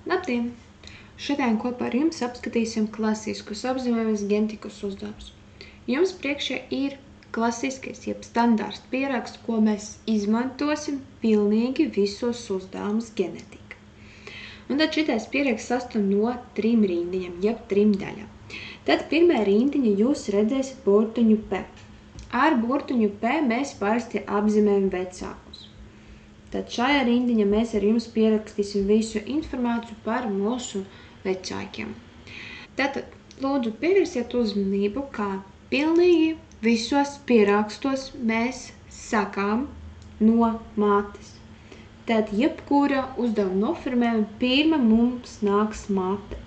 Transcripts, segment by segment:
Labdien! Šodien kopā ar jums apskatīsim klasiskus apzīmējumus genetikas uzdevumus. Jums priekšā ir klasiskais, jeb standārts pieraksts, ko mēs izmantosim pilnīgi visos uzdevumus genetika. Un tad šitais pieraksts sastāv no 3 rindiņām, jeb 3 daļām. Tad pirmā rindiņa jūs redzēsiet burtiņu P. Ar burtiņu P mēs parasti apzīmējam vecākus. Tad šajā rindiņā mēs ar jums pierakstīsim visu informāciju par mūsu vecākiem. Tātad, lūdzu, pievērsiet uzmanību, kā pilnīgi visos pierakstos mēs sakām no mātes. Tad, jebkura uzdevuma noformējuma pirma mums nāks mate.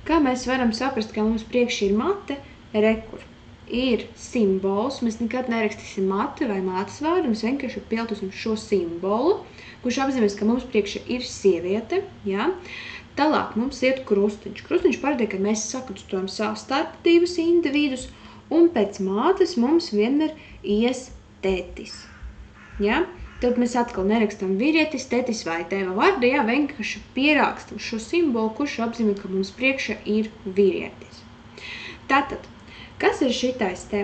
Kā mēs varam saprast, ka mums priekšā ir mate, rekur ir simbols, mēs nekad nerakstīsim mate vai mātes vārdu, mēs vienkārši pieltosim šo simbolu, kurš apzīmēs, ka mums priekšā ir sieviete, jā. Tālāk mums ir krustiņš. Krustiņš parādīja, ka mēs sakrustojam savus starptatīvus individus, un pēc mātes mums vienmēr ies tētis, jā. Tad mēs atkal nerakstam vīrietis, tētis vai tēva vārdu, jā, vienkārši pierakstam šo simbolu, kurš apzīmē, ka mums priekšā ir vīrietis. Tātad, kas ir šitais te?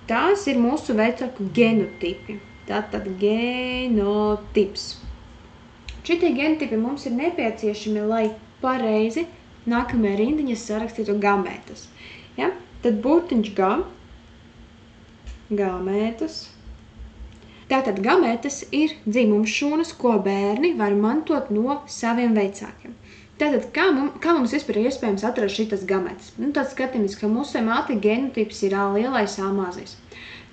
Tās ir mūsu vecāku genotipi. Tātad genotips. Šitie genotipi mums ir nepieciešami, lai pareizi nākamajā rindiņā sarakstītu gamētas. Ja? Tad burtiņš gamētas. Tātad gamētas ir dzimumšūnas, ko bērni var mantot no saviem vecākiem. Tātad, kā mums vispār ir iespējams atrast šitas gamētas? Tad skatāmies, ka mūsu māte genotips ir A lielais, A mazais.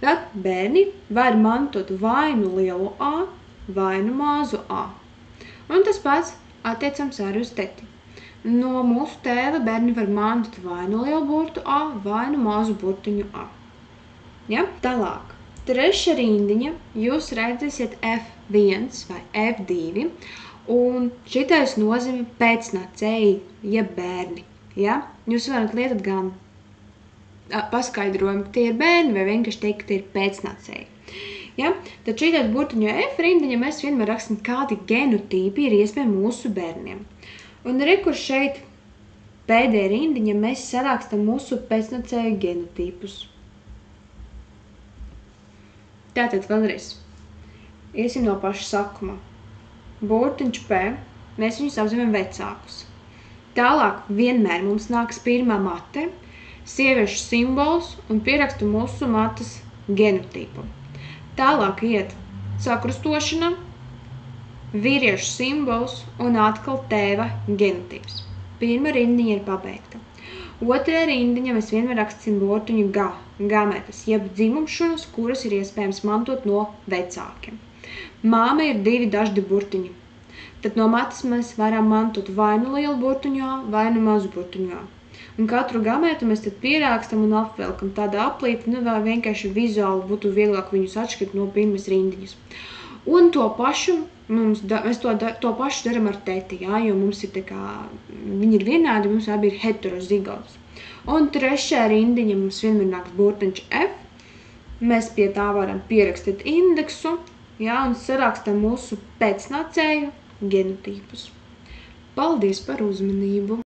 Tad bērni var mantot vai nu lielu A, vai nu mazu A. Un tas pats attiecams arī uz teti. No mūsu tēva bērni var mantot vai nu lielu burtu A, vai nu mazu burtiņu A. Ja? Tālāk. Trešā rindiņa jūs redzēsiet F1 vai F2. Un šitais nozīmē pēcnācēji, jeb bērni. Ja? Jūs varat lietot gan paskaidrojumu, ka tie ir bērni, vai vienkārši teikt, ka tie ir pēcnācēji. Ja? Tad šitais burtiņu F rindiņa mēs vienmēr rakstam, kādi genotipi ir iespējami mūsu bērniem. Un rekur šeit pēdējā rindiņa mēs sarakstam mūsu pēcnācēju genotipus. Tātad vēlreiz. Iesim no paša sākuma. Burtiņš P, mēs viņus apzīmējam vecākus. Tālāk vienmēr mums nāks pirmā mate, sieviešu simbols un pierakstu mūsu mates genotipu. Tālāk iet sakrustošana, vīriešu simbols un atkal tēva genotips. Pirmā rindiņa ir pabeigta. Otrā rindiņa mēs vienmēr rakstīsim burtiņu gamētas, jeb dzimumšūnas, kuras ir iespējams mantot no vecākiem. Māma ir 2 daždi burtiņi. Tad no mates mēs varam mantot vai nu lielu burtiņu A, vai nu mazu burtiņu A. Un katru gamētu mēs tad pierākstam un apvelkam tādā aplīti, vai vienkārši vizuāli būtu vieglāk viņus atšķirt no pirmas rindiņas. Un to pašu mēs to pašu daram ar teti, jā, jo mums ir tā kā, viņi ir vienādi, mums abi ir heterozigots. Un trešā rindiņa mums vienmēr nāks burtiņš F. Mēs pie tā varam pierakstīt indeksu, jā, un sarakstam mūsu pēcnācēju genotipus. Paldies par uzmanību!